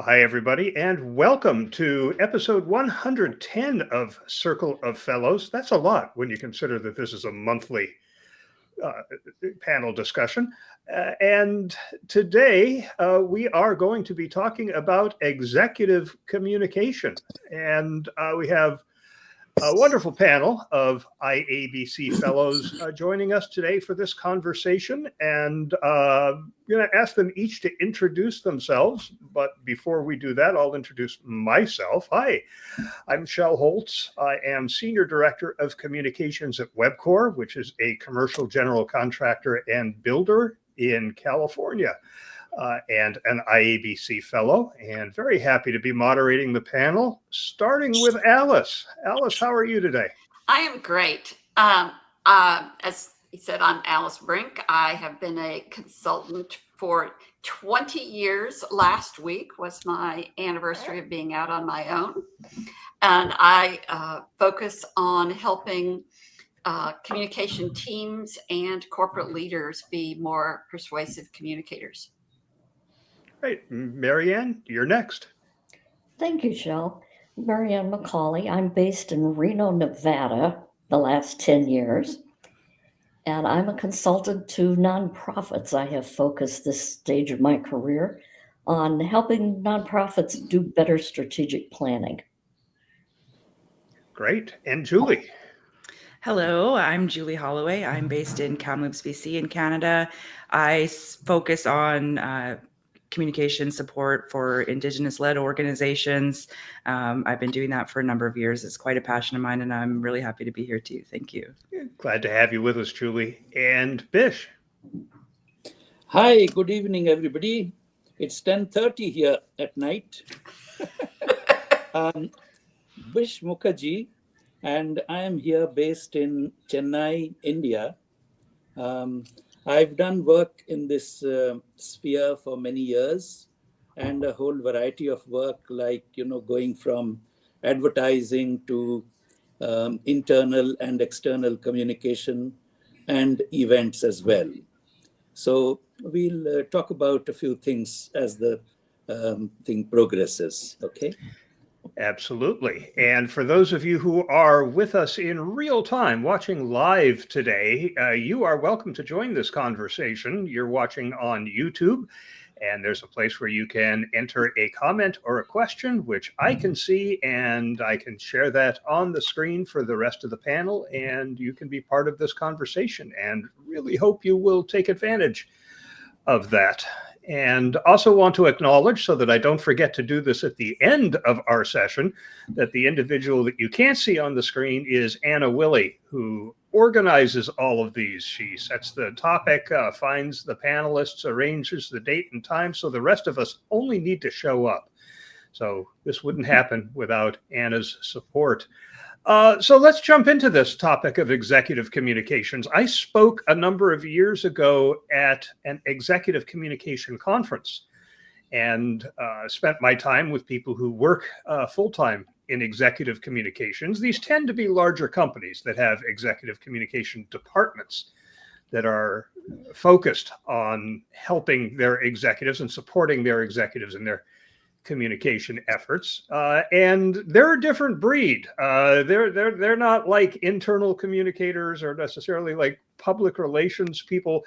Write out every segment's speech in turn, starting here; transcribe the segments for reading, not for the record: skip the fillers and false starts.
Hi, everybody, and welcome to episode 110 of Circle of Fellows. That's a lot when you consider that this is a monthly uh, panel discussion. And today we are going to be talking about executive communication. And we have a wonderful panel of IABC fellows joining us today for this conversation. And I'm going to ask them each to introduce themselves. But before we do that, I'll introduce myself. Hi, I'm Michelle Holtz. I am Senior Director of Communications at Webcor, which is a commercial general contractor and builder in California. And an IABC fellow, and very happy to be moderating the panel, starting with Alice. Alice, how are you today? I am great. As he said, I'm Alice Brink. I have been a consultant for 20 years. Last week was my anniversary of being out on my own. And I focus on helping communication teams and corporate leaders be more persuasive communicators. Great. Marianne, you're next. Thank you, Shell. Marianne McCauley. I'm based in Reno, Nevada, the last 10 years, and I'm a consultant to nonprofits. I have focused this stage of my career on helping nonprofits do better strategic planning. Great. And Julie. Hello, I'm Julie Holloway. I'm based in Kamloops, BC in Canada. I focus on communication support for Indigenous-led organizations. I've been doing that for a number of years. It's quite a passion of mine, and I'm really happy to be here too. Thank you. Glad to have you with us, Julie. And Bish. Hi, good evening, everybody. It's 10:30 here at night. Bish Mukherjee, and I am here based in Chennai, India. I've done work in this sphere for many years, and a whole variety of work, like, going from advertising to internal and external communication and events as well. So we'll talk about a few things as the thing progresses, okay? Absolutely. And for those of you who are with us in real time, watching live today, you are welcome to join this conversation. You're watching on YouTube, and there's a place where you can enter a comment or a question, which I can see, and I can share that on the screen for the rest of the panel, and you can be part of this conversation, and really hope you will take advantage of that. And also want to acknowledge, so that I don't forget to do this at the end of our session, that the individual that you can't see on the screen is Anna Willey, who organizes all of these. She sets the topic, finds the panelists, arranges the date and time, so the rest of us only need to show up. So this wouldn't happen without Anna's support. So let's jump into this topic of executive communications. I spoke a number of years ago at an executive communication conference and spent my time with people who work full-time in executive communications. These tend to be larger companies that have executive communication departments that are focused on helping their executives and supporting their executives in their communication efforts, and they're a different breed. They're not like internal communicators or necessarily like public relations people.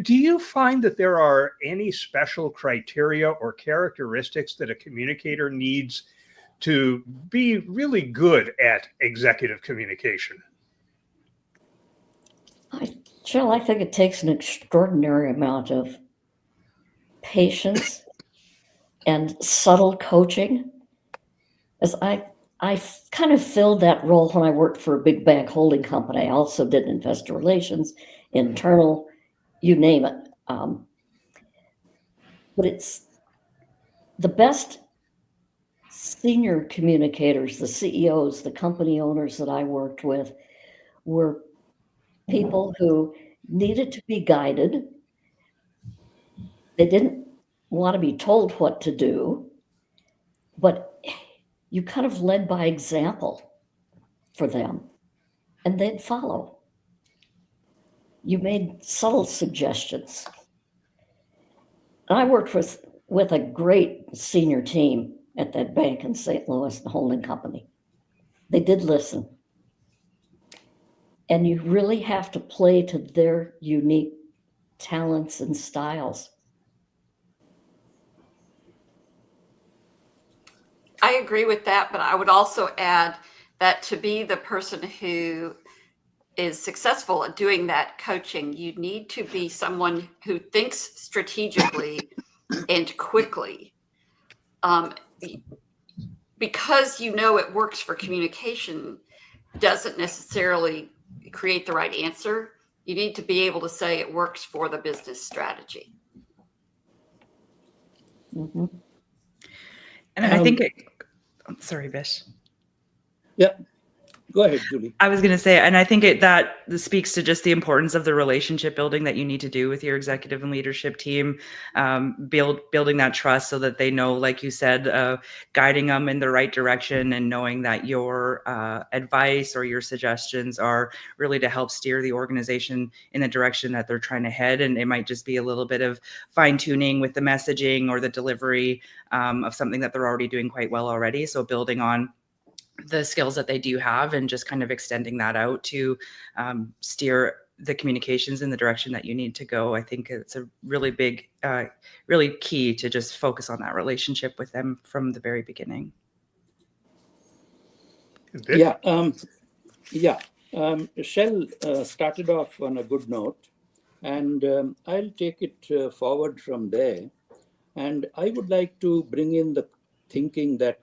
Do you find that there are any special criteria or characteristics that a communicator needs to be really good at executive communication? Jill, I think it takes an extraordinary amount of patience and subtle coaching. As I kind of filled that role when I worked for a big bank holding company. I also did investor relations, internal, you name it. But it's the best senior communicators, the CEOs, the company owners that I worked with were people who needed to be guided. They didn't want to be told what to do, but you kind of led by example for them, and they'd follow. You made subtle suggestions. And I worked with with a great senior team at that bank in St. Louis, the holding company. They did listen. And you really have to play to their unique talents and styles. I agree with that, but I would also add that to be the person who is successful at doing that coaching, you need to be someone who thinks strategically and quickly. Because you know it works for communication doesn't necessarily create the right answer. You need to be able to say it works for the business strategy. Mm-hmm. And I think sorry, Bish. Yeah, go ahead, Julie. I was going to say, and I think that speaks to just the importance of the relationship building that you need to do with your executive and leadership team, building that trust so that they know, like you said, guiding them in the right direction and knowing that your advice or your suggestions are really to help steer the organization in the direction that they're trying to head. And it might just be a little bit of fine tuning with the messaging or the delivery of something that they're already doing quite well already. So building on the skills that they do have and just kind of extending that out to steer the communications in the direction that you need to go. I think it's a really big, really key to just focus on that relationship with them from the very beginning. Yeah. Shell started off on a good note, and I'll take it forward from there. And I would like to bring in the thinking that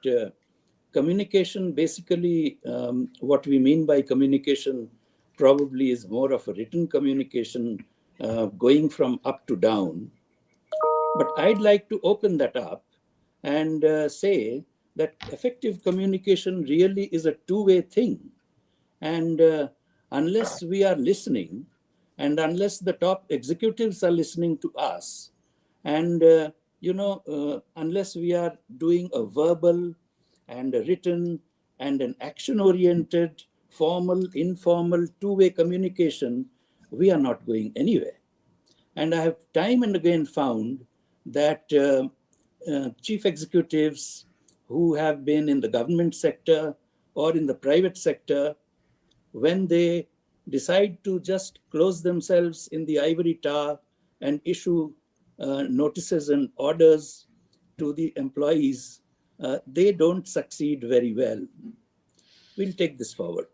communication, basically, what we mean by communication probably is more of a written communication going from up to down. But I'd like to open that up and say that effective communication really is a two-way thing. And unless we are listening, and unless the top executives are listening to us, and unless we are doing a verbal and a written and an action-oriented, formal, informal, two-way communication, we are not going anywhere. And I have time and again found that chief executives who have been in the government sector or in the private sector, when they decide to just close themselves in the ivory tower and issue notices and orders to the employees, they don't succeed very well. We'll take this forward.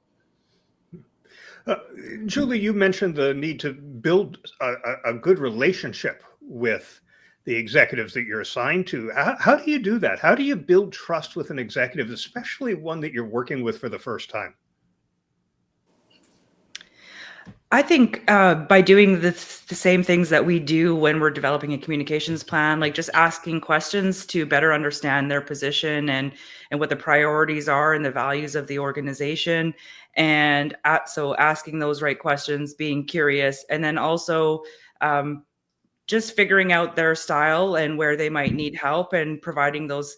Julie, you mentioned the need to build a good relationship with the executives that you're assigned to. How do you do that? How do you build trust with an executive, especially one that you're working with for the first time? I think by doing the same things that we do when we're developing a communications plan, like just asking questions to better understand their position and what the priorities are and the values of the organization. And so asking those right questions, being curious, and then also just figuring out their style and where they might need help and providing those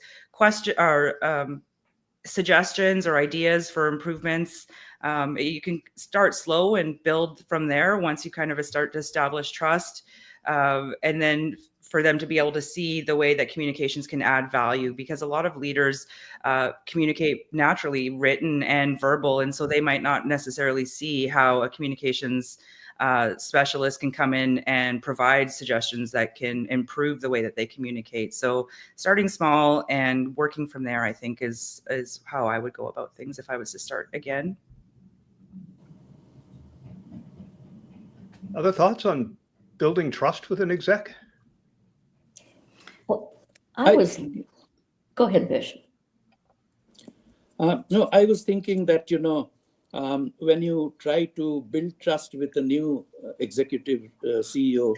suggestions or ideas for improvements. You can start slow and build from there once you kind of start to establish trust. And then for them to be able to see the way that communications can add value, because a lot of leaders communicate naturally, written and verbal. And so they might not necessarily see how a communications specialist can come in and provide suggestions that can improve the way that they communicate. So starting small and working from there, I think is how I would go about things if I was to start again. Other thoughts on building trust with an exec? Well, go ahead, Bish. No, I was thinking that, when you try to build trust with a new executive CEO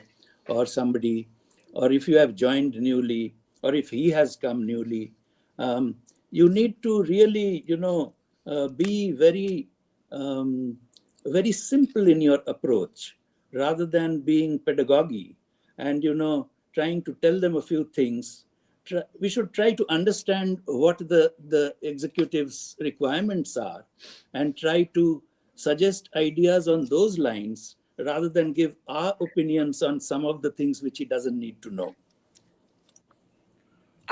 or somebody, or if you have joined newly, or if he has come newly, you need to really, be very, very simple in your approach rather than being pedagogy and, trying to tell them a few things. We should try to understand what the executive's requirements are and try to suggest ideas on those lines rather than give our opinions on some of the things which he doesn't need to know.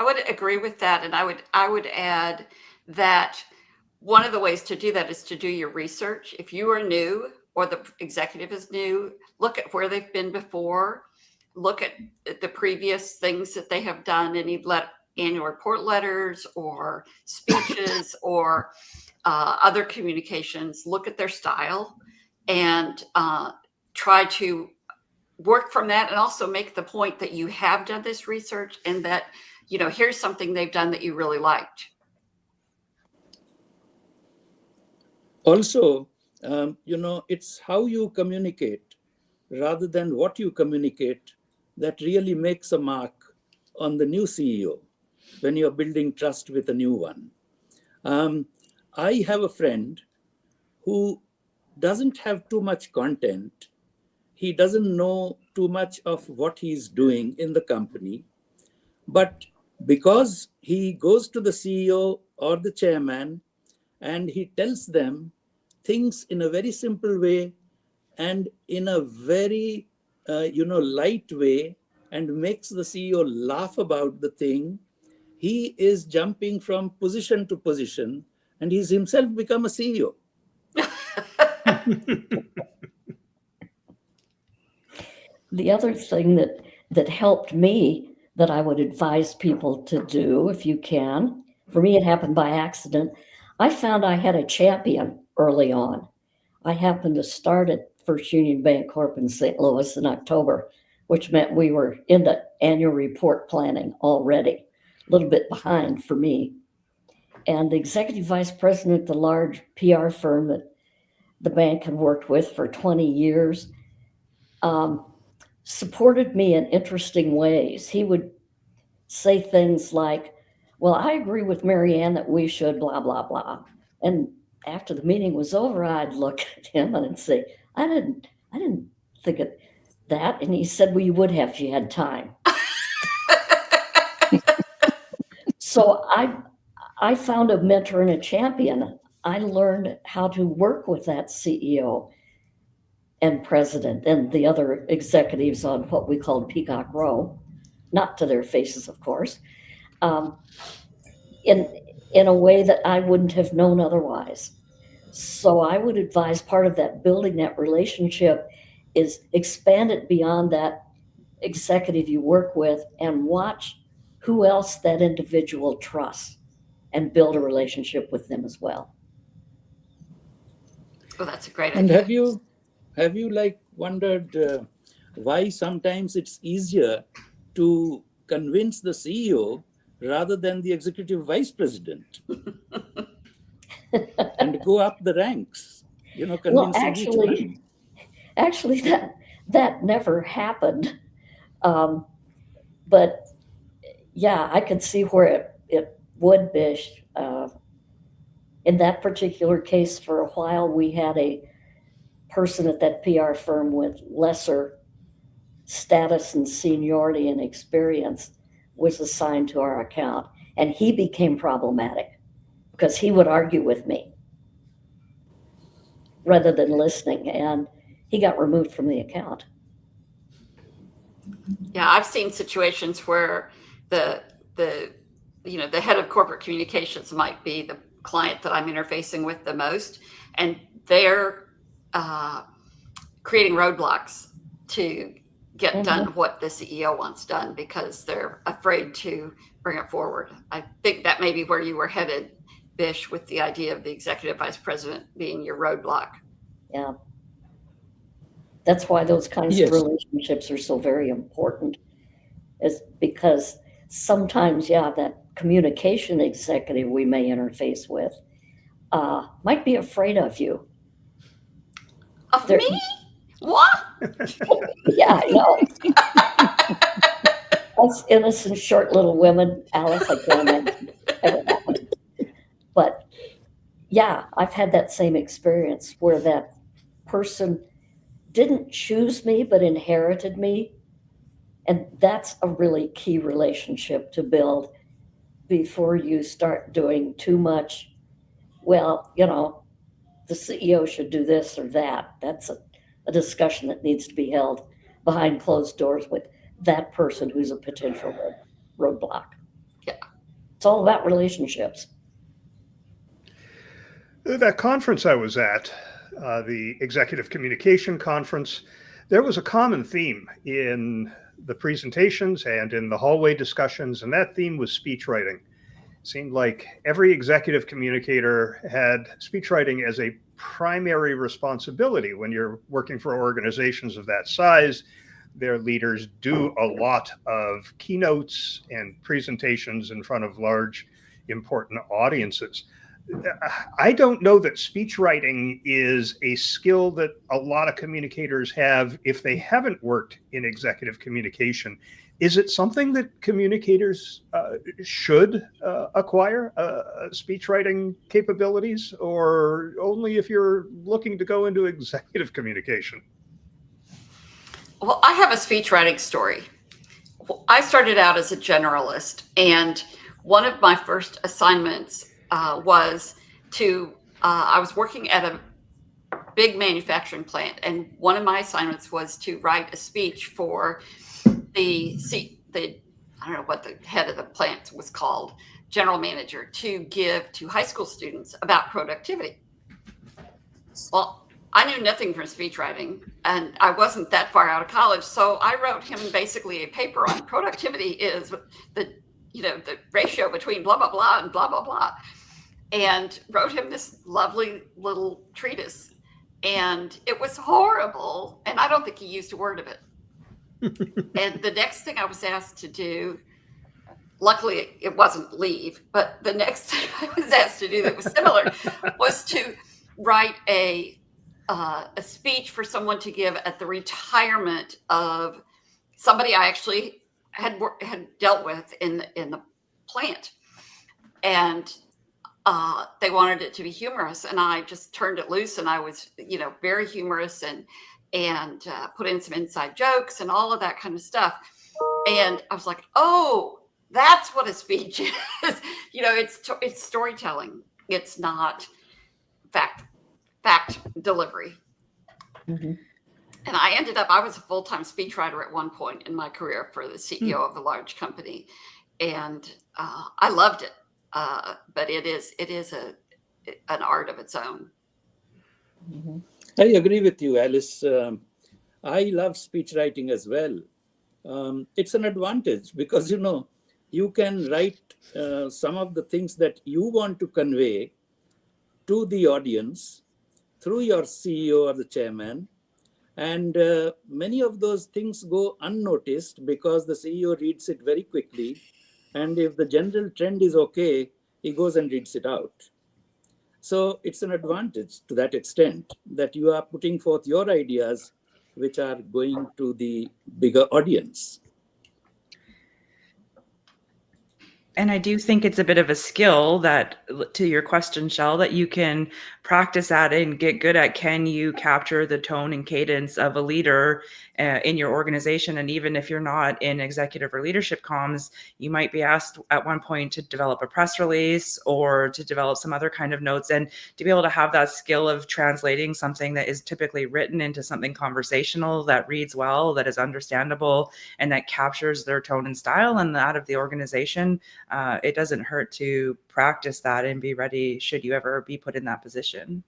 I would agree with that. And I would add that one of the ways to do that is to do your research. If you are new or the executive is new, look at where they've been before, look at the previous things that they have done, any annual report letters or speeches or other communications, look at their style and try to work from that, and also make the point that you have done this research and that, here's something they've done that you really liked. Also, it's how you communicate rather than what you communicate that really makes a mark on the new CEO when you're building trust with a new one. I have a friend who doesn't have too much content. He doesn't know too much of what he's doing in the company, but because he goes to the CEO or the chairman and he tells them things in a very simple way and in a very light way and makes the CEO laugh about the thing, he is jumping from position to position and he's himself become a CEO. The other thing that helped me that I would advise people to do, if you can, for me it happened by accident. I found I had a champion early on. I happened to start at First Union Bank Corp in St. Louis in October, which meant we were into annual report planning already, a little bit behind for me. And the executive vice president, the large PR firm that the bank had worked with for 20 years, supported me in interesting ways. He would say things like, well, I agree with Marianne that we should blah, blah, blah. And after the meeting was over, I'd look at him and I'd say, I didn't think of that. And he said, well, you would have if you had time. So I found a mentor and a champion. I learned how to work with that CEO and president and the other executives on what we called Peacock Row, not to their faces, of course, in a way that I wouldn't have known otherwise. So I would advise part of that building that relationship is expand it beyond that executive you work with and watch who else that individual trusts and build a relationship with them as well. Well, that's a great And idea. have you wondered why sometimes it's easier to convince the CEO rather than the executive vice president and go up the ranks, convincing each one? Actually, that never happened. But yeah, I could see where it would be. In that particular case, for a while, we had a person at that PR firm with lesser status and seniority and experience was assigned to our account. And he became problematic because he would argue with me rather than listening. And he got removed from the account. Yeah, I've seen situations where the head of corporate communications might be the client that I'm interfacing with the most, and they're creating roadblocks to get done what the CEO wants done because they're afraid to bring it forward. I think that may be where you were headed, Bish, with the idea of the executive vice president being your roadblock. Yeah. That's why those kinds of relationships are so very important, is because sometimes, that communication executive we may interface with might be afraid of you. Of me? What? Yeah, I know. Us innocent, short little women, Alice, I can't imagine ever happened. But yeah, I've had that same experience where that person didn't choose me, but inherited me. And that's a really key relationship to build before you start doing too much. Well, the CEO should do this or that. That's a discussion that needs to be held behind closed doors with that person who's a potential roadblock. Yeah, It's all about relationships. That conference I was at, the Executive Communication Conference, there was a common theme in the presentations and in the hallway discussions, and that theme was speech writing. It seemed like every executive communicator had speech writing as a primary responsibility. When you're working for organizations of that size, their leaders do a lot of keynotes and presentations in front of large, important audiences. I don't know that speech writing is a skill that a lot of communicators have if they haven't worked in executive communication. Is it something that communicators should acquire, speech writing capabilities, or only if you're looking to go into executive communication? Well, I have a speech writing story. I started out as a generalist, and one of my first assignments was I was working at a big manufacturing plant, and one of my assignments was to write a speech for the I don't know what the head of the plant was called, general manager, to give to high school students about productivity. Well, I knew nothing from speech writing, and I wasn't that far out of college, so I wrote him basically a paper on productivity is the ratio between blah blah blah and blah blah blah, and wrote him this lovely little treatise, and it was horrible, and I don't think he used a word of it. And the next thing I was asked to do, luckily it wasn't leave, but the next thing I was asked to do that was similar was to write a speech for someone to give at the retirement of somebody I actually had dealt with in the plant, and they wanted it to be humorous, and I just turned it loose, and I was very humorous and put in some inside jokes and all of that kind of stuff. And I was like, oh, that's what a speech is. It's storytelling. It's not fact delivery. Mm-hmm. And I was a full-time speechwriter at one point in my career for the CEO of a large company. And I loved it. But it is an art of its own. Mm-hmm. I agree with you, Alice. I love speech writing as well. It's an advantage because, you can write some of the things that you want to convey to the audience through your CEO or the chairman. And many of those things go unnoticed because the CEO reads it very quickly. And if the general trend is okay, he goes and reads it out. So it's an advantage to that extent that you are putting forth your ideas, which are going to the bigger audience. And I do think it's a bit of a skill that, to your question, Shell, that you can practice at and get good at. Can you capture the tone and cadence of a leader in your organization? And even if you're not in executive or leadership comms, you might be asked at one point to develop a press release or to develop some other kind of notes, and to be able to have that skill of translating something that is typically written into something conversational that reads well, that is understandable, and that captures their tone and style and that of the organization. It doesn't hurt to practice that and be ready should you ever be put in that position.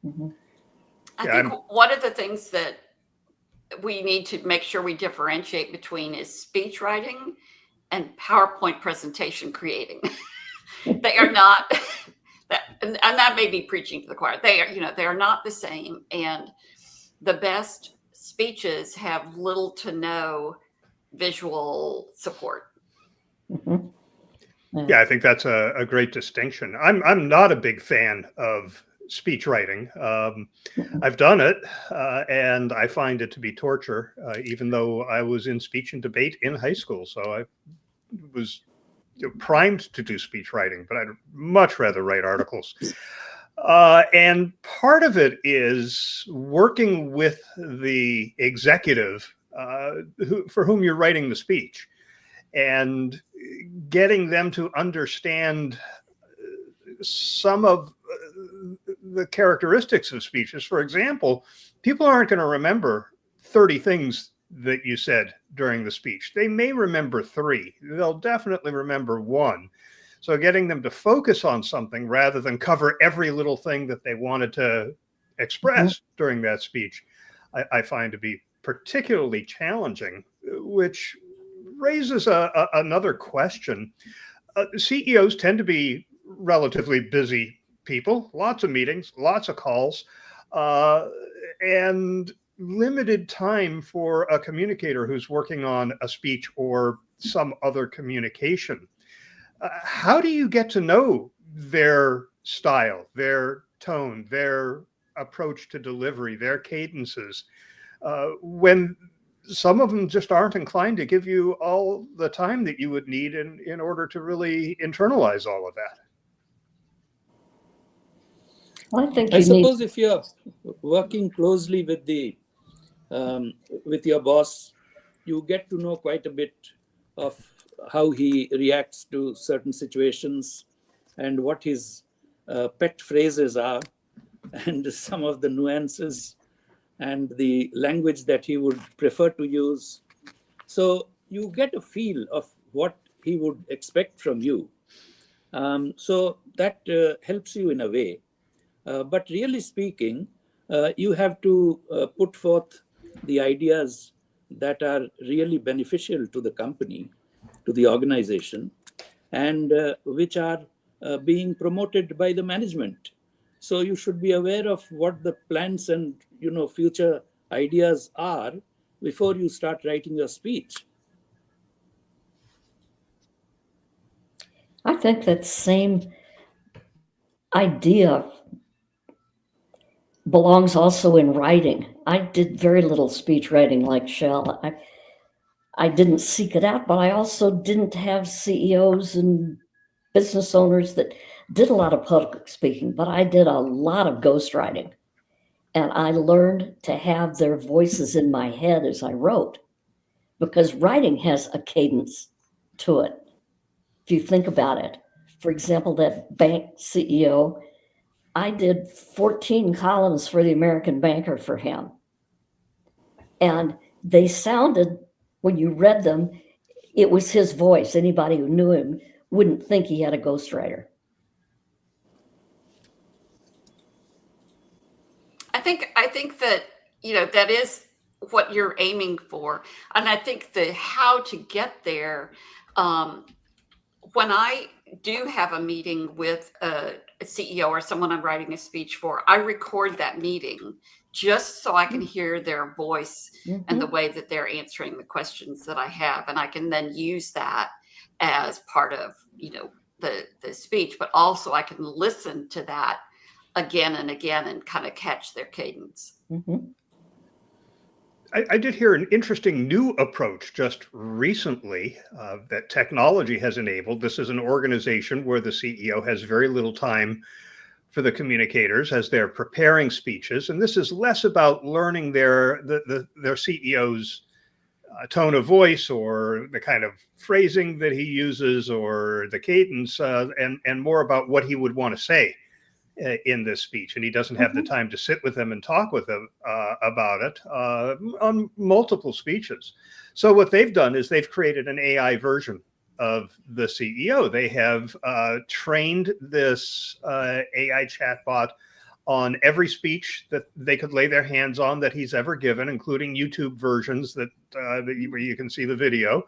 Mm-hmm. I think one of the things that we need to make sure we differentiate between is speech writing and PowerPoint presentation creating. They are not and that may be preaching to the choir. They are not the same, and the best speeches have little to no visual support. Mm-hmm. Yeah, I think that's a great distinction. I'm not a big fan of speech writing. I've done it, and I find it to be torture, even though I was in speech and debate in high school. So I was primed to do speech writing, but I'd much rather write articles. And part of it is working with the executive for whom you're writing the speech, and getting them to understand some of the characteristics of speeches. For example, people aren't going to remember 30 things that you said during the speech. They may remember 3. They'll definitely remember 1. So getting them to focus on something rather than cover every little thing that they wanted to express during that speech, I find to be particularly challenging, which raises another question. CEOs tend to be relatively busy people, lots of meetings, lots of calls, and limited time for a communicator who's working on a speech or some other communication. How do you get to know their style, their tone, their approach to delivery, their cadences, when some of them just aren't inclined to give you all the time that you would need in order to really internalize all of that? Well, I think I you need. suppose if you're working closely with your boss, you get to know quite a bit of how he reacts to certain situations and what his pet phrases are, and some of the nuances and the language that he would prefer to use. So you get a feel of what he would expect from you. So that helps you in a way. But really speaking, you have to put forth the ideas that are really beneficial to the company, to the organization, and which are being promoted by the management. So you should be aware of what the plans and future ideas are before you start writing your speech. I think that same idea belongs also in writing. I did very little speech writing like Shell. I didn't seek it out, but I also didn't have CEOs and business owners that did a lot of public speaking, but I did a lot of ghostwriting. And I learned to have their voices in my head as I wrote, because writing has a cadence to it. If you think about it, for example, that bank CEO, I did 14 columns for the American Banker for him. And they sounded, when you read them, it was his voice. Anybody who knew him wouldn't think he had a ghostwriter. I think that, that is what you're aiming for. And I think the how to get there, when I do have a meeting with a CEO or someone I'm writing a speech for, I record that meeting just so I can hear their voice and the way that they're answering the questions that I have. And I can then use that as part of, the speech, but also I can listen to that again and again and kind of catch their cadence. I did hear an interesting new approach just recently that technology has enabled. This is an organization where the CEO has very little time for the communicators as they're preparing speeches. And this is less about learning their CEO's tone of voice or the kind of phrasing that he uses or the cadence, and more about what he would want to say in this speech. And he doesn't have the time to sit with them and talk with them about it on multiple speeches. So what they've done is they've created an AI version of the CEO. They have trained this AI chatbot on every speech that they could lay their hands on that he's ever given, including YouTube versions that where you can see the video.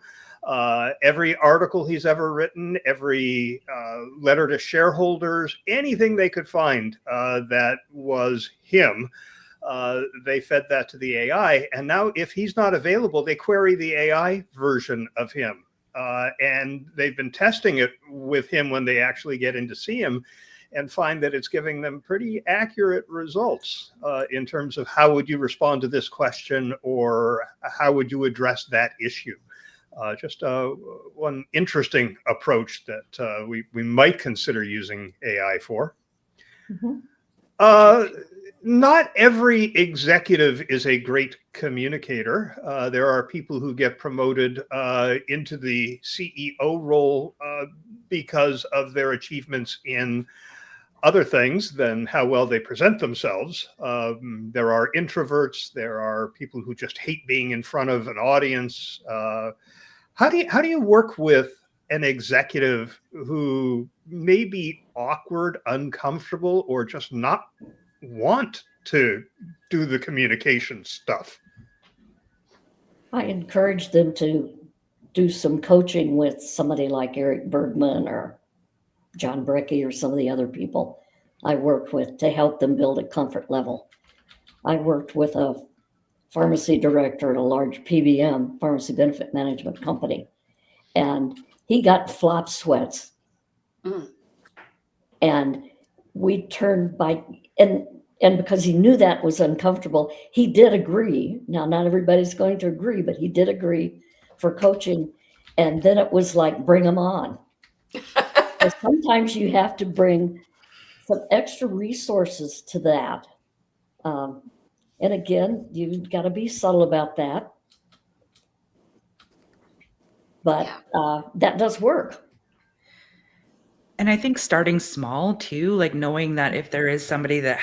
Every article he's ever written, every letter to shareholders, anything they could find that was him, they fed that to the AI. And now if he's not available, they query the AI version of him. And they've been testing it with him when they actually get in to see him, and find that it's giving them pretty accurate results in terms of how would you respond to this question or how would you address that issue. Just one interesting approach that we might consider using AI for. Not every executive is a great communicator. There are people who get promoted into the CEO role because of their achievements in other things than how well they present themselves. There are introverts. There are people who just hate being in front of an audience. How do you work with an executive who may be awkward, uncomfortable, or just not want to do the communication stuff? I encourage them to do some coaching with somebody like Eric Bergman or John Brecky or some of the other people I worked with to help them build a comfort level. I worked with a pharmacy director at a large PBM, pharmacy benefit management company, and he got flop sweats. Mm. And we turned by, and because he knew that was uncomfortable, he did agree. Now, not everybody's going to agree, but he did agree for coaching. And then it was like, bring them on. So sometimes you have to bring some extra resources to that. And again, you've got to be subtle about that. But that does work. And I think starting small too, like knowing that if there is somebody that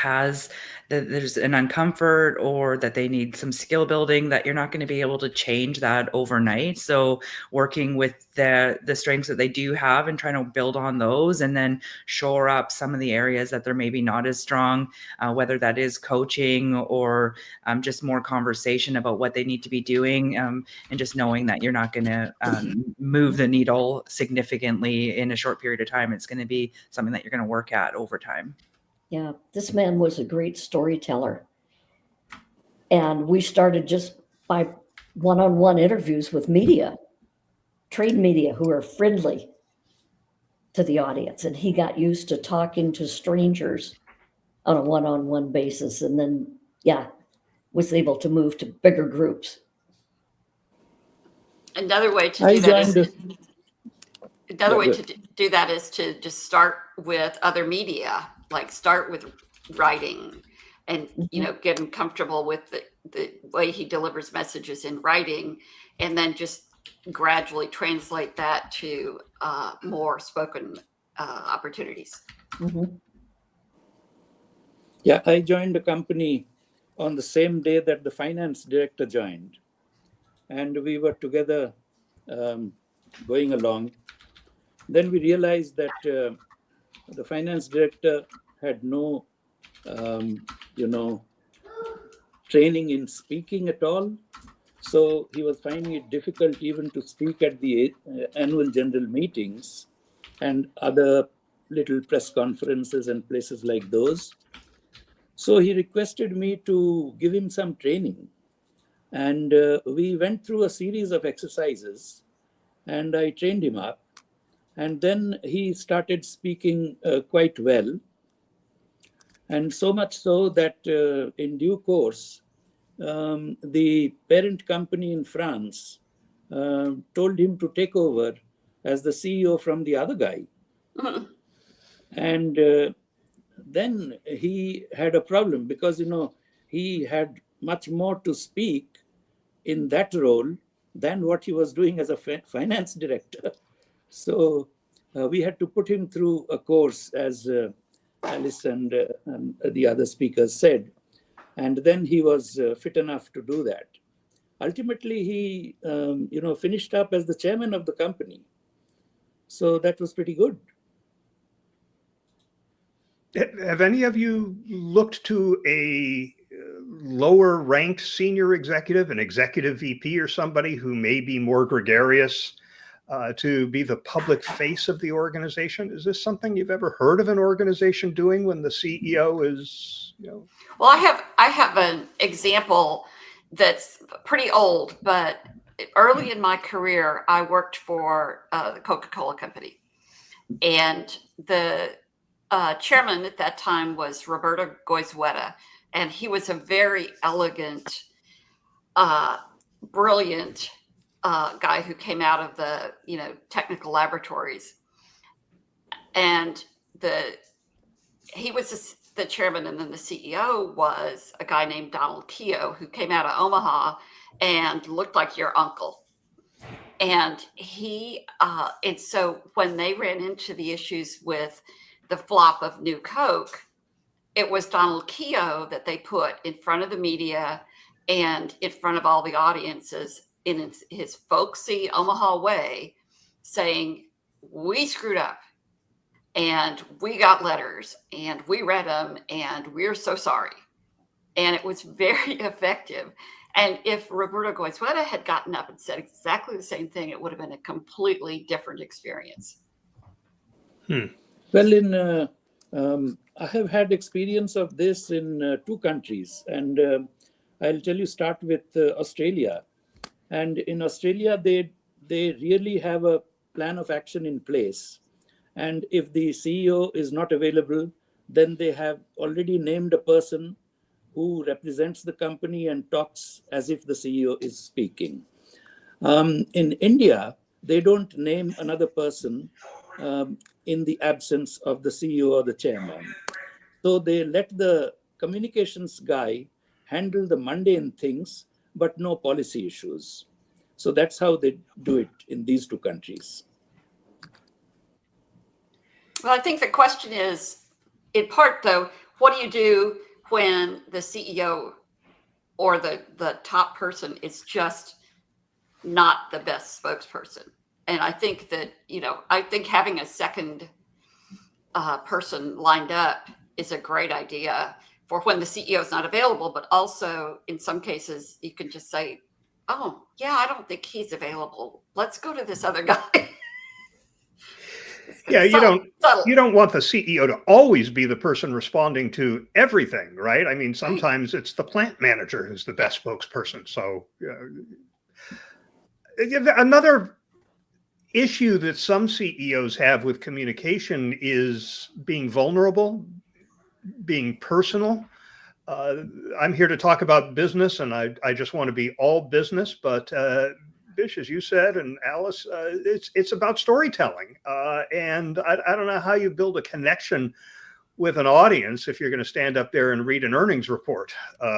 there's an uncomfort or that they need some skill building, that you're not going to be able to change that overnight. So working with the strengths that they do have and trying to build on those, and then shore up some of the areas that they're maybe not as strong, whether that is coaching or just more conversation about what they need to be doing, and just knowing that you're not going to move the needle significantly in a short period of time. It's going to be something that you're going to work at over time. Yeah, this man was a great storyteller. And we started just by one-on-one interviews with media, trade media, who are friendly to the audience. And he got used to talking to strangers on a one-on-one basis. And then, was able to move to bigger groups. Another way to do that is to just start with other media, like start with writing, and get him comfortable with the way he delivers messages in writing, and then just gradually translate that to more spoken opportunities. Mm-hmm. Yeah, I joined a company on the same day that the finance director joined, and we were together going along. Then we realized that the finance director had no, training in speaking at all. So he was finding it difficult even to speak at the annual general meetings and other little press conferences and places like those. So he requested me to give him some training. And we went through a series of exercises, and I trained him up. And then he started speaking quite well. And so much so that in due course, the parent company in France told him to take over as the CEO from the other guy. Mm-hmm. And then he had a problem because, he had much more to speak in that role than what he was doing as a finance director. So we had to put him through a course, as Alice and the other speakers said. And then he was fit enough to do that. Ultimately, he finished up as the chairman of the company. So that was pretty good. Have any of you looked to a lower ranked senior executive, an executive VP or somebody who may be more gregarious to be the public face of the organization? Is this something you've ever heard of an organization doing when the CEO is, Well, I have an example that's pretty old, but early in my career, I worked for the Coca-Cola company, and the chairman at that time was Roberto Goizueta, and he was a very elegant, brilliant guy who came out of the technical laboratories, and he was the chairman, and then the CEO was a guy named Donald Keogh, who came out of Omaha and looked like your uncle. And and so when they ran into the issues with the flop of New Coke, it was Donald Keogh that they put in front of the media and in front of all the audiences in his folksy Omaha way, saying, we screwed up and we got letters and we read them and we're so sorry. And it was very effective. And if Roberto Goizueta had gotten up and said exactly the same thing, it would have been a completely different experience. Well, I have had experience of this in 2 countries, and I'll tell you, start with Australia. And in Australia, they really have a plan of action in place. And if the CEO is not available, then they have already named a person who represents the company and talks as if the CEO is speaking. In India, they don't name another person in the absence of the CEO or the chairman. So they let the communications guy handle the mundane things, but no policy issues. So that's how they do it in these 2 countries. Well, I think the question is, in part, though, what do you do when the CEO or the top person is just not the best spokesperson? And I think that, I think having a second person lined up is a great idea for when the CEO is not available, but also in some cases you can just say, oh, yeah, I don't think he's available. Let's go to this other guy. Yeah, you don't want the CEO to always be the person responding to everything, right? I mean, sometimes it's the plant manager who's the best spokesperson. So another issue that some CEOs have with communication is being vulnerable, being personal. I'm here to talk about business, and I just want to be all business, but Bish, as you said, and Alice, it's about storytelling. And I don't know how you build a connection with an audience if you're going to stand up there and read an earnings report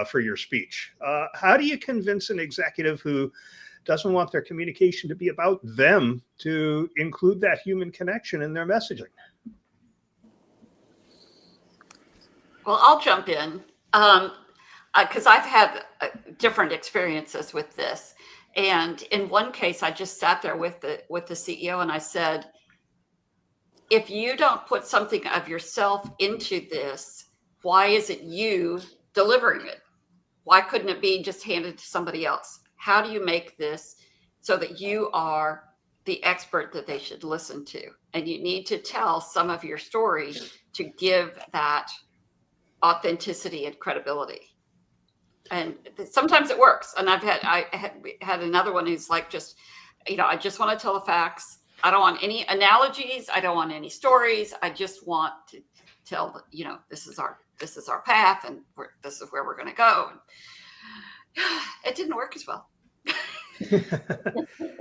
for your speech. How do you convince an executive who doesn't want their communication to be about them to include that human connection in their messaging? Well, I'll jump in because I've had different experiences with this. And in one case, I just sat there with the CEO and I said, if you don't put something of yourself into this, why is it you delivering it? Why couldn't it be just handed to somebody else? How do you make this so that you are the expert that they should listen to? And you need to tell some of your story to give that authenticity and credibility. And sometimes it works. And I had another one who's like, I just want to tell the facts. I don't want any analogies. I don't want any stories. I just want to tell, this is our path, and this is where we're going to go. And it didn't work as well.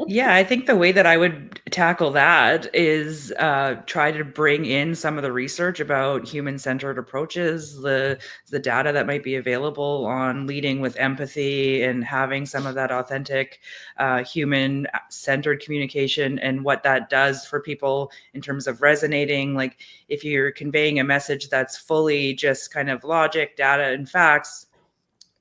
Yeah, I think the way that I would tackle that is try to bring in some of the research about human-centered approaches, the data that might be available on leading with empathy and having some of that authentic human-centered communication and what that does for people in terms of resonating. Like if you're conveying a message that's fully just kind of logic, data, and facts,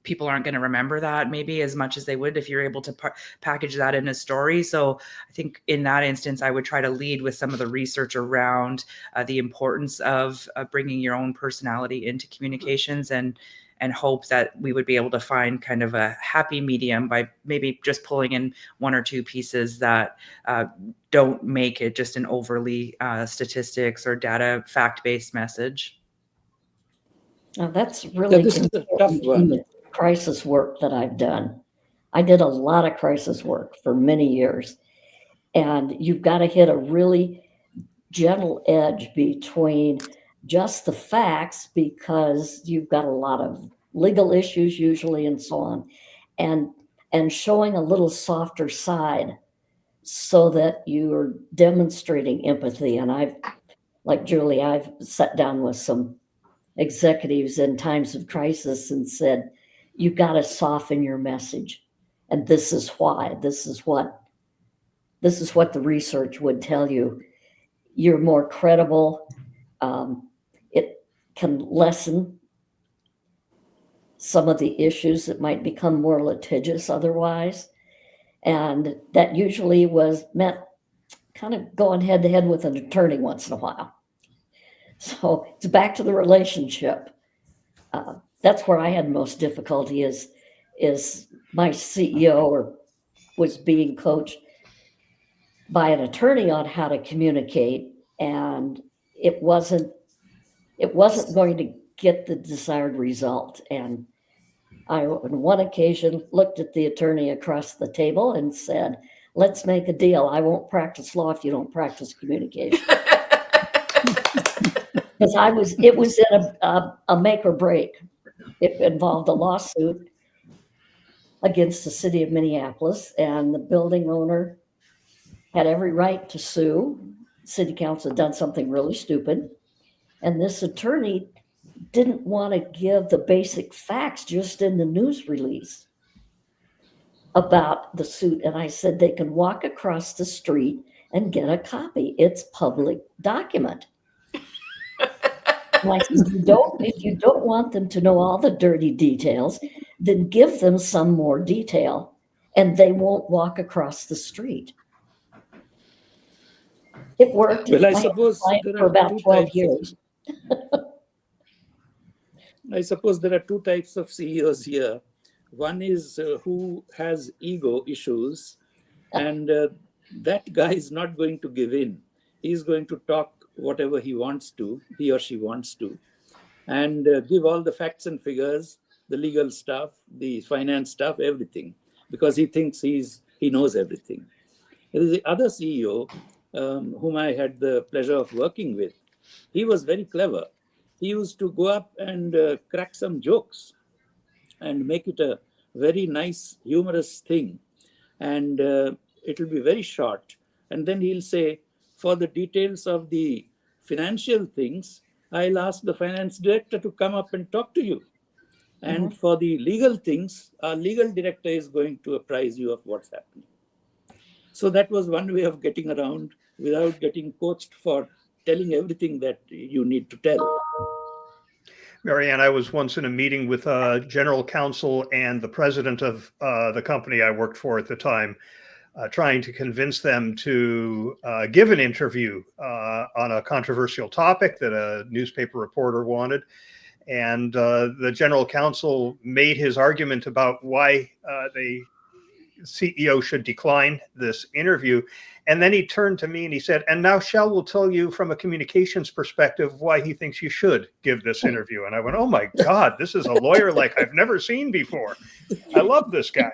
people aren't going to remember that maybe as much as they would if you're able to package that in a story. So I think in that instance, I would try to lead with some of the research around the importance of bringing your own personality into communications and hope that we would be able to find kind of a happy medium by maybe just pulling in 1 or 2 pieces that don't make it just an overly statistics or data fact-based message. Now that's really this is a tough one. Crisis work that I've done. I did a lot of crisis work for many years, and you've got to hit a really gentle edge between just the facts, because you've got a lot of legal issues usually and so on, and showing a little softer side so that you're demonstrating empathy. And like Julie, I've sat down with some executives in times of crisis and said, you got to soften your message. And this is why. This is what the research would tell you. You're more credible. It can lessen some of the issues that might become more litigious otherwise. And that usually was meant kind of going head to head with an attorney once in a while. So it's back to the relationship. That's where I had most difficulty is my CEO was being coached by an attorney on how to communicate, and it wasn't going to get the desired result. And I, on one occasion, looked at the attorney across the table and said, "Let's make a deal. I won't practice law if you don't practice communication." Because it was in a make or break. It involved a lawsuit against the city of Minneapolis, and the building owner had every right to sue. City council had done something really stupid, and this attorney didn't want to give the basic facts just in the news release about the suit. And I said they can walk across the street and get a copy. It's public document. And I said, if you don't want them to know all the dirty details, then give them some more detail, and they won't walk across the street. It worked. Well, I suppose there for are about two 12 types years. I suppose there are two types of CEOs here. One is who has ego issues, and that guy is not going to give in. He's going to talk whatever he or she wants to, and give all the facts and figures, the legal stuff, the finance stuff, everything, because he thinks he knows everything. There is the other CEO whom I had the pleasure of working with. He was very clever. He used to go up and crack some jokes and make it a very nice, humorous thing. And it will be very short. And then he'll say, for the details of the financial things, I'll ask the finance director to come up and talk to you. And for the legal things, our legal director is going to apprise you of what's happening. So that was one way of getting around without getting coached for telling everything that you need to tell. Marianne, I was once in a meeting with general counsel and the president of the company I worked for at the time, trying to convince them to give an interview on a controversial topic that a newspaper reporter wanted. And the general counsel made his argument about why the CEO should decline this interview. And then he turned to me and he said, "And now Shell will tell you from a communications perspective why he thinks you should give this interview." And I went, "Oh my God, this is a lawyer like I've never seen before. I love this guy."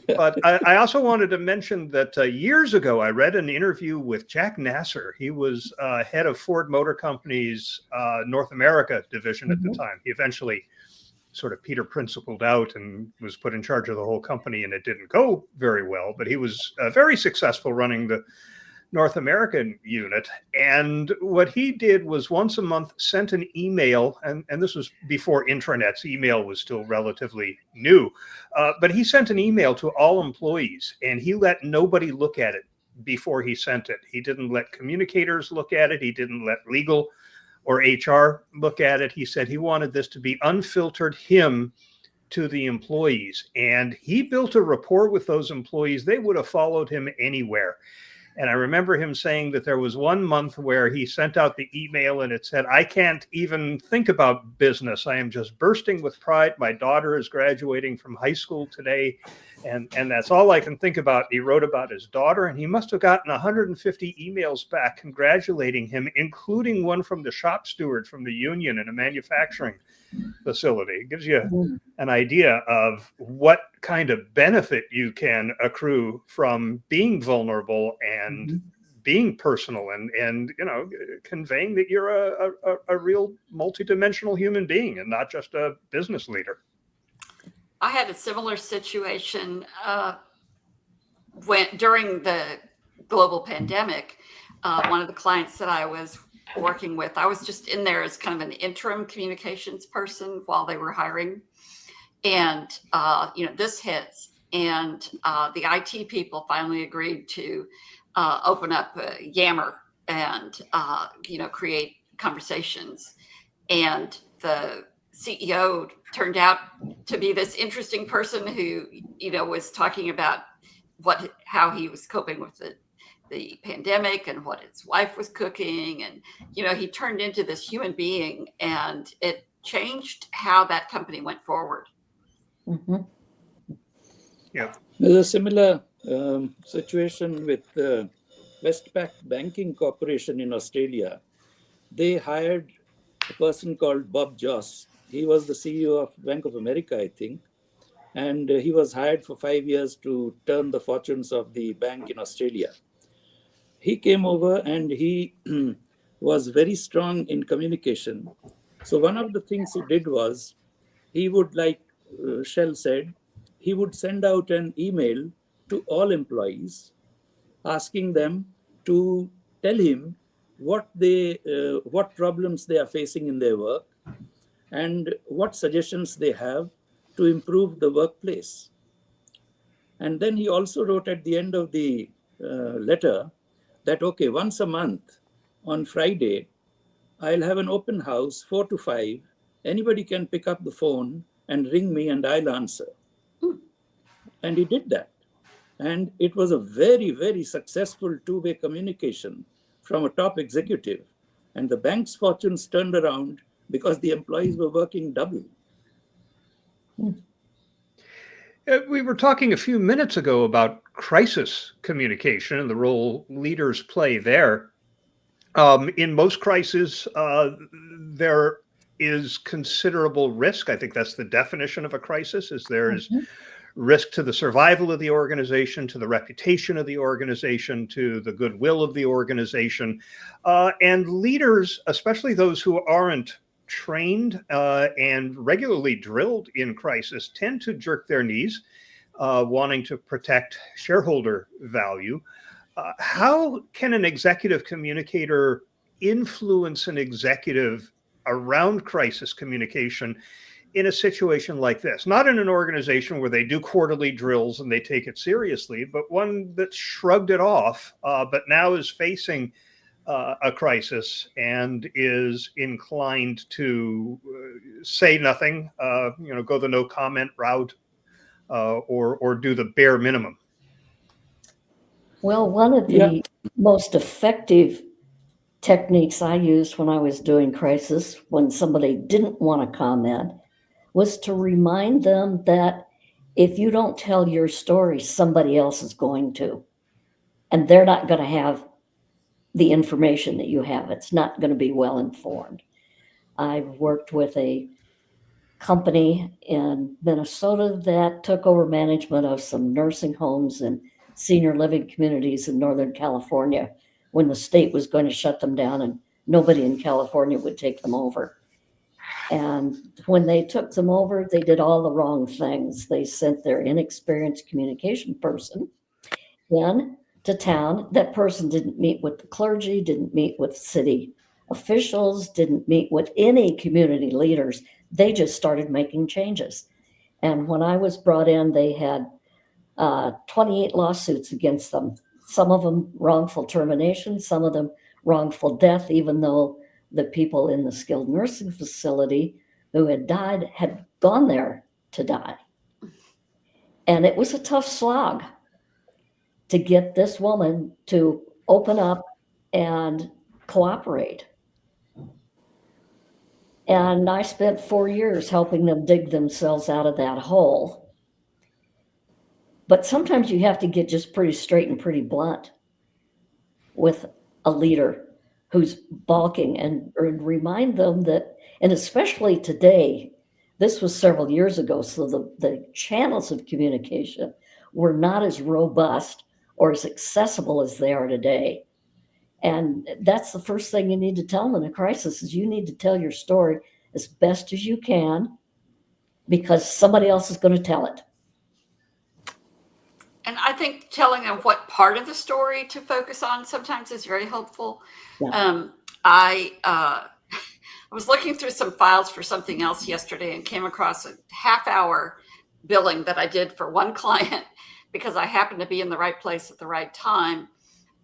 But I also wanted to mention that years ago, I read an interview with Jack Nasser. He was head of Ford Motor Company's North America division at the time. He eventually sort of Peter Principled out and was put in charge of the whole company, and it didn't go very well, but he was very successful running the North American unit. And what he did was once a month sent an email, and this was before intranets. Email was still relatively new, but he sent an email to all employees, and he let nobody look at it before he sent it. He didn't let communicators look at it. He didn't let legal or HR look at it. He said he wanted this to be unfiltered him to the employees. And he built a rapport with those employees. They would have followed him anywhere. And I remember him saying that there was one month where he sent out the email and it said, "I can't even think about business. I am just bursting with pride. My daughter is graduating from high school today. And that's all I can think about." He wrote about his daughter, and he must have gotten 150 emails back congratulating him, including one from the shop steward from the union in a manufacturing facility. It gives you an idea of what kind of benefit you can accrue from being vulnerable and being personal and conveying that you're a real multidimensional human being and not just a business leader. I had a similar situation during the global pandemic. One of the clients that I was working with, I was just in there as kind of an interim communications person while they were hiring. And, this hits, and the IT people finally agreed to open up Yammer and, create conversations. And the CEO turned out to be this interesting person who, was talking about how he was coping with the pandemic and what his wife was cooking. And, he turned into this human being, and it changed how that company went forward. Mm-hmm. Yeah. There's a similar situation with Westpac Banking Corporation in Australia. They hired a person called Bob Joss. He was the CEO of Bank of America, I think. And he was hired for 5 years to turn the fortunes of the bank in Australia. He came over and he was very strong in communication. So one of the things he did was he would, like Shell said, he would send out an email to all employees asking them to tell him what problems they are facing in their work and what suggestions they have to improve the workplace. And then he also wrote at the end of the letter that, okay, once a month on Friday, I'll have an open house, 4 to 5. Anybody can pick up the phone and ring me and I'll answer. And he did that. And it was a very, very successful two-way communication from a top executive. And the bank's fortunes turned around because the employees were working double. We were talking a few minutes ago about crisis communication and the role leaders play there. In most crises, there is considerable risk. I think that's the definition of a crisis, is there is risk to the survival of the organization, to the reputation of the organization, to the goodwill of the organization. And leaders, especially those who aren't trained and regularly drilled in crisis, tend to jerk their knees, wanting to protect shareholder value. How can an executive communicator influence an executive around crisis communication in a situation like this? Not in an organization where they do quarterly drills and they take it seriously, but one that shrugged it off, but now is facing a crisis and is inclined to say nothing, go the no comment route, or do the bare minimum. Well, one of the most effective techniques I used when I was doing crisis, when somebody didn't want to comment, was to remind them that if you don't tell your story, somebody else is going to. And they're not going to have the information that you have. It's not going to be well informed. I've worked with a company in Minnesota that took over management of some nursing homes and senior living communities in Northern California when the state was going to shut them down and nobody in California would take them over. And when they took them over, they did all the wrong things. They sent their inexperienced communication person in to town. That person didn't meet with the clergy, didn't meet with city officials, didn't meet with any community leaders. They just started making changes. And when I was brought in, they had 28 lawsuits against them. Some of them wrongful termination, some of them wrongful death, even though the people in the skilled nursing facility who had died had gone there to die. And it was a tough slog to get this woman to open up and cooperate. And I spent 4 years helping them dig themselves out of that hole. But sometimes you have to get just pretty straight and pretty blunt with a leader who's balking and remind them that, and especially today, this was several years ago, so the channels of communication were not as robust or as accessible as they are today. And that's the first thing you need to tell them in a crisis, is you need to tell your story as best as you can, because somebody else is going to tell it. And I think telling them what part of the story to focus on sometimes is very helpful. Yeah. I was looking through some files for something else yesterday and came across a half-hour billing that I did for one client because I happened to be in the right place at the right time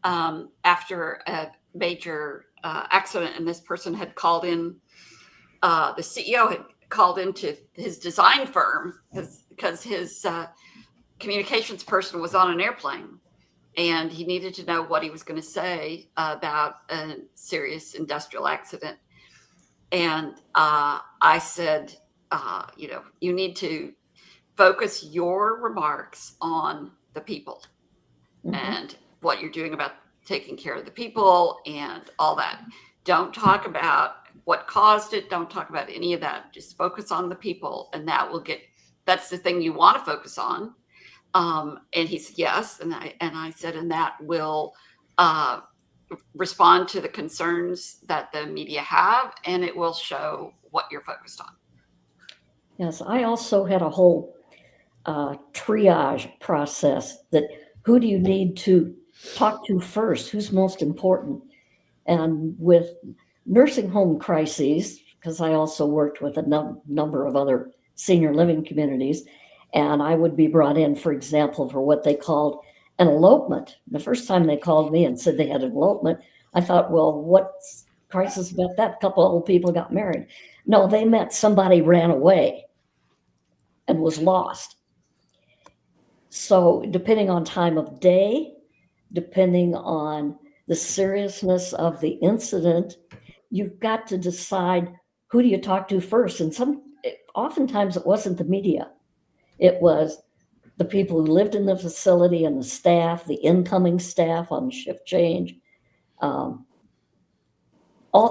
after a major accident. And this person had called in, the CEO had called into his design firm because his communications person was on an airplane, and he needed to know what he was going to say about a serious industrial accident. And I said, you need to focus your remarks on the people and what you're doing about taking care of the people and all that. Don't talk about what caused it. Don't talk about any of that. Just focus on the people, and that's the thing you want to focus on. And he said, yes. And I said, and that will respond to the concerns that the media have, and it will show what you're focused on. Yes, I also had a whole triage process that who do you need to talk to first? Who's most important? And with nursing home crises, because I also worked with a number of other senior living communities, and I would be brought in, for example, for what they called an elopement. The first time they called me and said they had an elopement, I thought, well, what's crisis about that? A couple of old people got married. No, they meant somebody ran away and was lost. So depending on time of day, depending on the seriousness of the incident, you've got to decide who do you talk to first. And oftentimes it wasn't the media. It was the people who lived in the facility and the staff, the incoming staff on shift change, all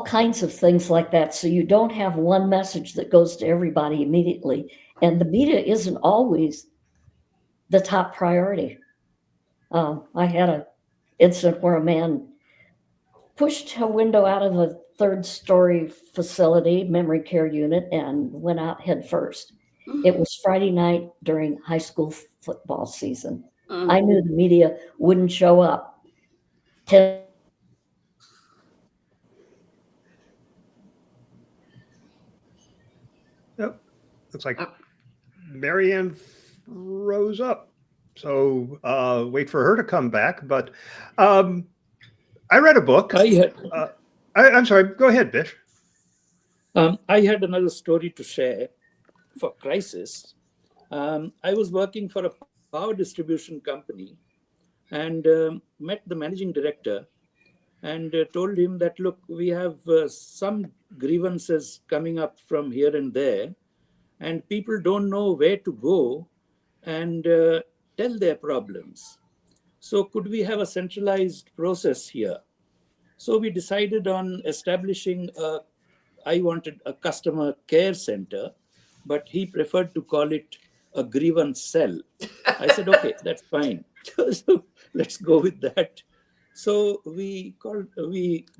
kinds of things like that. So you don't have one message that goes to everybody immediately. And the media isn't always the top priority. I had an incident where a man pushed a window out of a third-story facility, memory care unit, and went out head first. It was Friday night during high school football season. I knew the media wouldn't show up. Yep. Looks like Marianne rose up. So wait for her to come back. But I read a book. I'm sorry. Go ahead, Bish. I had another story to share for crisis. I was working for a power distribution company and met the managing director and told him that, look, we have some grievances coming up from here and there, and people don't know where to go and tell their problems. So could we have a centralized process here? So we decided on establishing I wanted a customer care center, but he preferred to call it a grievance cell. I said, okay, that's fine. So let's go with that. So we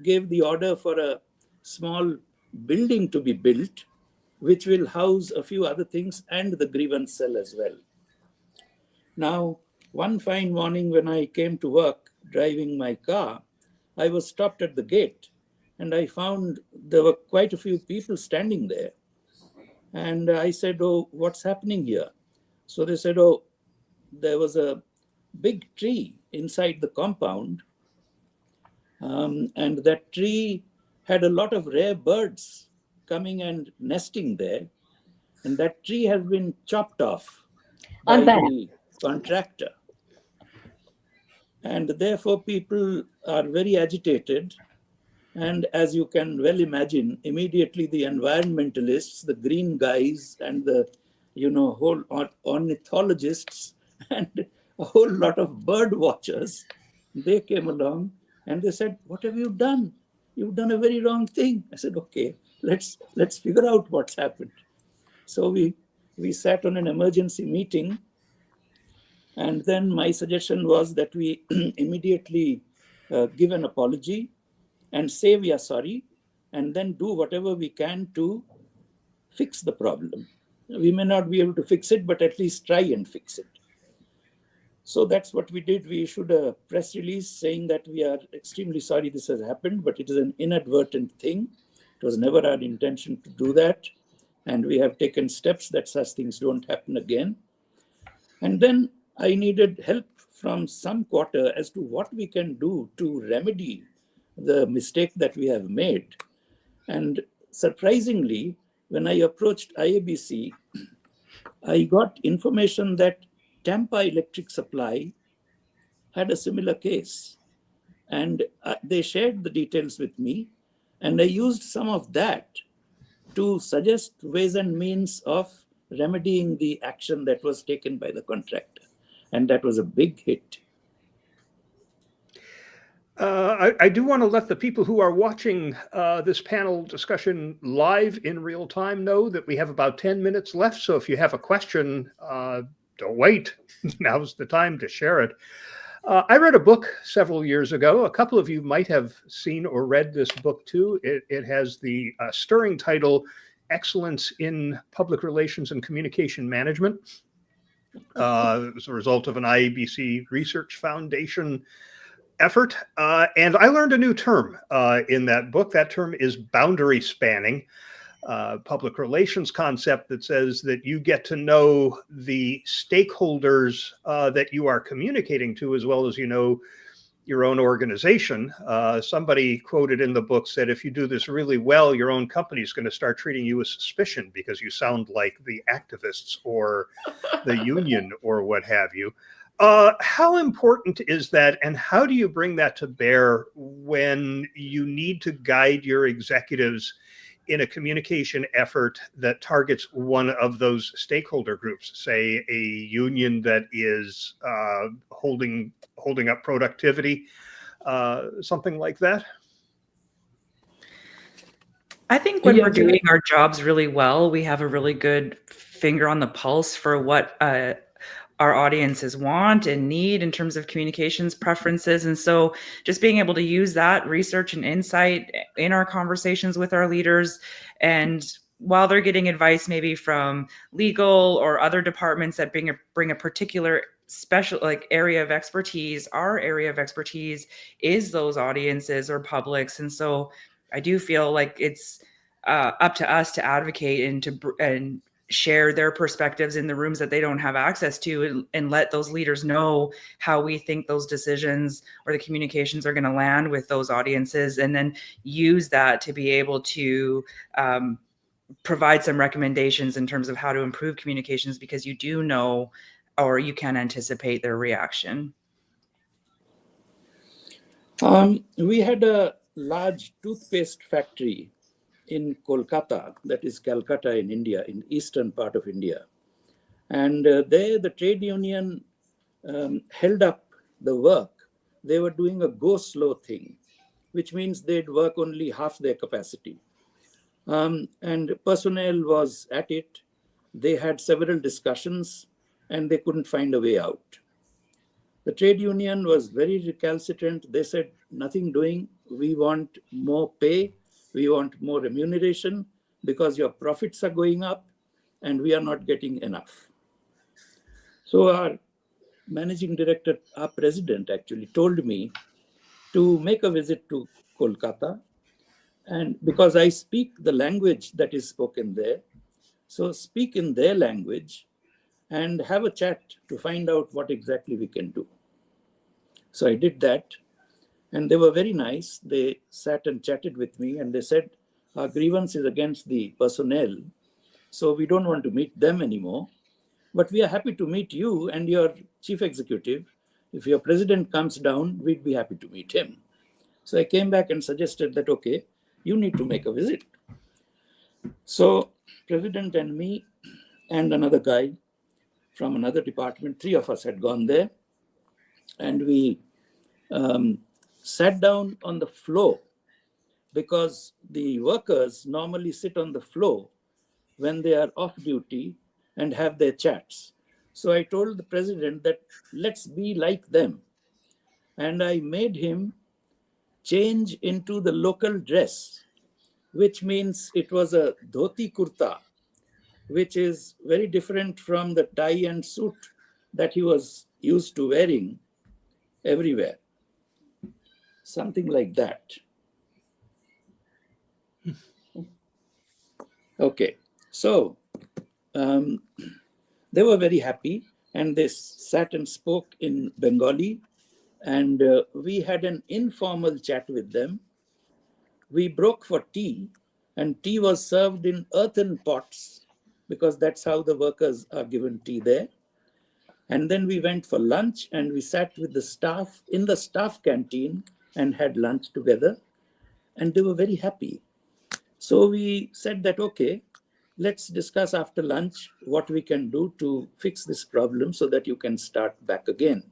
gave the order for a small building to be built, which will house a few other things and the grievance cell as well. Now, one fine morning when I came to work driving my car, I was stopped at the gate and I found there were quite a few people standing there. And I said, oh, what's happening here? So they said, oh, there was a big tree inside the compound. And that tree had a lot of rare birds coming and nesting there. And that tree has been chopped off by the contractor. And therefore, people are very agitated. And as you can well imagine, immediately the environmentalists, the green guys, and the whole ornithologists, and a whole lot of bird watchers, they came along and they said, "What have you done? You've done a very wrong thing." I said, "Okay, let's figure out what's happened." So we sat on an emergency meeting. And then my suggestion was that we immediately give an apology and say we are sorry, and then do whatever we can to fix the problem. We may not be able to fix it, but at least try and fix it. So that's what we did. We issued a press release saying that we are extremely sorry this has happened, but it is an inadvertent thing. It was never our intention to do that. And we have taken steps that such things don't happen again. And then I needed help from some quarter as to what we can do to remedy the mistake that we have made. And surprisingly, when I approached IABC, I got information that Tampa Electric Supply had a similar case. And they shared the details with me. And I used some of that to suggest ways and means of remedying the action that was taken by the contractor. And that was a big hit. I do want to let the people who are watching this panel discussion live in real time know that we have about 10 minutes left. So if you have a question, don't wait. Now's the time to share it. I read a book several years ago. A couple of you might have seen or read this book too. It has the stirring title, Excellence in Public Relations and Communication Management. It was a result of an IABC Research Foundation effort. And I learned a new term in that book. That term is boundary spanning. Public relations concept that says that you get to know the stakeholders that you are communicating to, as well as you know your own organization. Somebody quoted in the book said, if you do this really well, your own company is going to start treating you with suspicion because you sound like the activists or the union or what have you. How important is that, and how do you bring that to bear when you need to guide your executives in a communication effort that targets one of those stakeholder groups, say a union that is holding up productivity, something like that? I think when we're doing our jobs really well, we have a really good finger on the pulse for what our audiences want and need in terms of communications preferences. And so just being able to use that research and insight in our conversations with our leaders, and while they're getting advice maybe from legal or other departments that bring a particular special area of expertise, our area of expertise is those audiences or publics. And so I do feel like it's up to us to advocate and share their perspectives in the rooms that they don't have access to, and let those leaders know how we think those decisions or the communications are going to land with those audiences, and then use that to be able to provide some recommendations in terms of how to improve communications, because you do know or you can anticipate their reaction. We had a large toothpaste factory in Kolkata, that is Calcutta in India, in eastern part of India. And there the trade union held up the work. They were doing a go slow thing, which means they'd work only half their capacity. And personnel was at it. They had several discussions and they couldn't find a way out. The trade union was very recalcitrant. They said, nothing doing. We want more pay. We want more remuneration because your profits are going up and we are not getting enough. So our managing director, our president actually told me to make a visit to Kolkata. And because I speak the language that is spoken there, so speak in their language and have a chat to find out what exactly we can do. So I did that. And they were very nice. They sat and chatted with me and they said, our grievance is against the personnel. So we don't want to meet them anymore. But we are happy to meet you and your chief executive. If your president comes down, we'd be happy to meet him. So I came back and suggested that, okay, you need to make a visit. So president and me and another guy from another department, 3 of us had gone there. And we sat down on the floor, because the workers normally sit on the floor when they are off duty and have their chats. So I told the president that let's be like them. And I made him change into the local dress, which means it was a dhoti kurta, which is very different from the tie and suit that he was used to wearing everywhere. Something like that. Okay, so they were very happy and they sat and spoke in Bengali, and we had an informal chat with them. We broke for tea, and tea was served in earthen pots because that's how the workers are given tea there. And then we went for lunch and we sat with the staff in the staff canteen and had lunch together. And they were very happy. So we said that, okay, let's discuss after lunch what we can do to fix this problem so that you can start back again.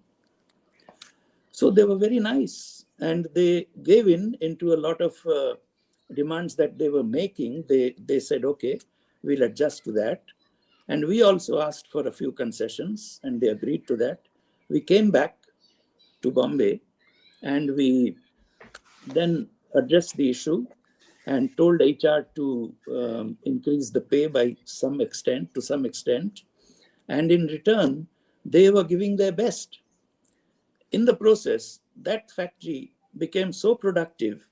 So they were very nice, and they gave into a lot of demands that they were making. They said, okay, we'll adjust to that. And we also asked for a few concessions, and they agreed to that. We came back to Bombay, and we then addressed the issue and told HR to increase the pay by some extent, to some extent. And in return, they were giving their best. In the process, that factory became so productive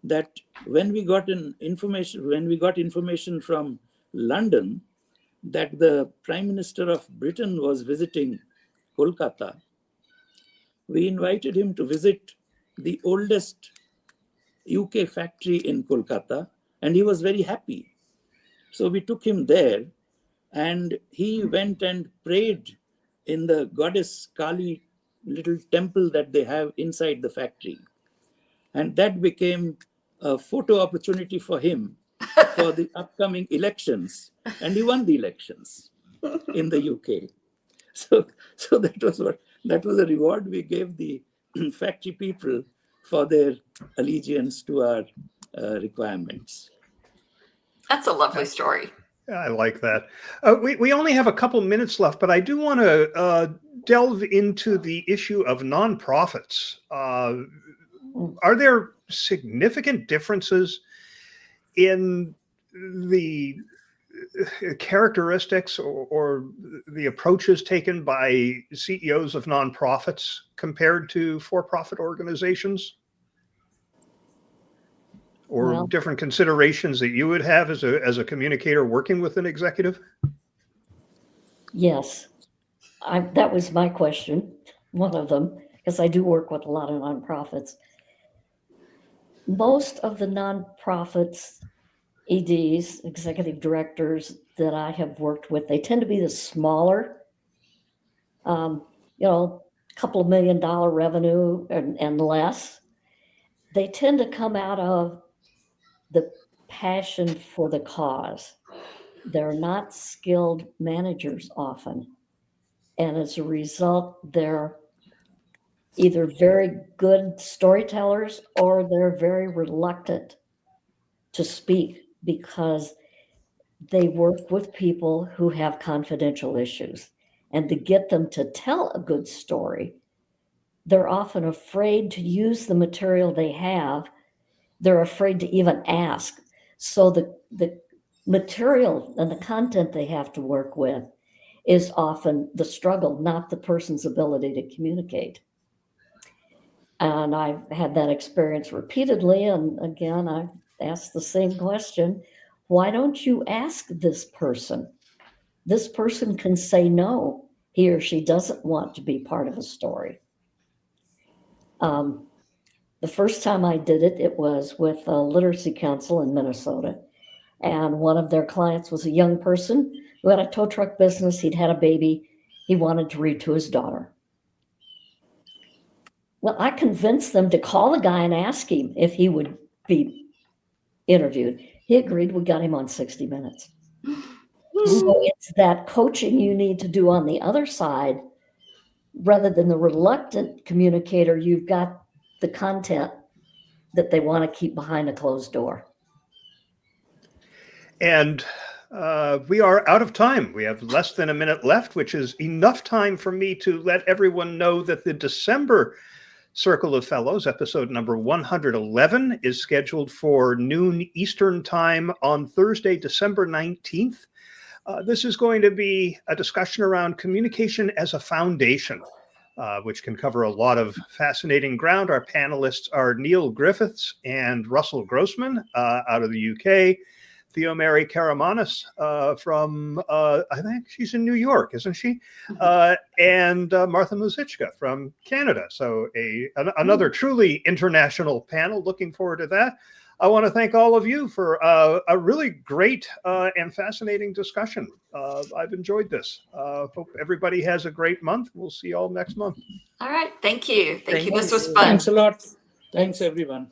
that when we got information from London that the Prime Minister of Britain was visiting Kolkata, we invited him to visit the oldest UK factory in Kolkata, and he was very happy. So we took him there, and he went and prayed in the goddess Kali little temple that they have inside the factory. And that became a photo opportunity for him for the upcoming elections. And he won the elections in the UK. So that was a reward we gave the factory people for their allegiance to our requirements. That's a lovely story. I like that. We only have a couple minutes left, but I do want to delve into the issue of nonprofits. Are there significant differences in the characteristics or the approaches taken by CEOs of nonprofits compared to for-profit organizations? Or different considerations that you would have as a communicator working with an executive? Yes, that was my question, one of them, because I do work with a lot of nonprofits. Most of the nonprofits, EDs, executive directors that I have worked with, they tend to be the smaller, a couple of $1 million revenue and less. They tend to come out of the passion for the cause. They're not skilled managers often. And as a result, they're either very good storytellers or they're very reluctant to speak because they work with people who have confidential issues. And to get them to tell a good story, they're often afraid to use the material they have. They're afraid to even ask. So the material and the content they have to work with is often the struggle, not the person's ability to communicate. And I've had that experience repeatedly. And again, I asked the same question. Why don't you ask this person? This person can say no. He or she doesn't want to be part of a story. The first time I did it, it was with a literacy council in Minnesota. And one of their clients was a young person who had a tow truck business. He'd had a baby. He wanted to read to his daughter. Well, I convinced them to call the guy and ask him if he would be interviewed. He agreed. We got him on 60 Minutes. So it's that coaching you need to do on the other side. Rather than the reluctant communicator, you've got the content that they want to keep behind a closed door. And we are out of time. We have less than a minute left, which is enough time for me to let everyone know that the December Circle of Fellows, episode number 111, is scheduled for noon Eastern time on Thursday, December 19th. This is going to be a discussion around communication as a foundation, which can cover a lot of fascinating ground. Our panelists are Neil Griffiths and Russell Grossman out of the UK, Theo Mary Karamanis from, I think she's in New York, isn't she? And Martha Muzichka from Canada. So another truly international panel. Looking forward to that. I want to thank all of you for a really great and fascinating discussion. I've enjoyed this. Hope everybody has a great month. We'll see you all next month. All right. Thank you. Thank you. This was you. fun. Thanks a lot. Thanks, everyone.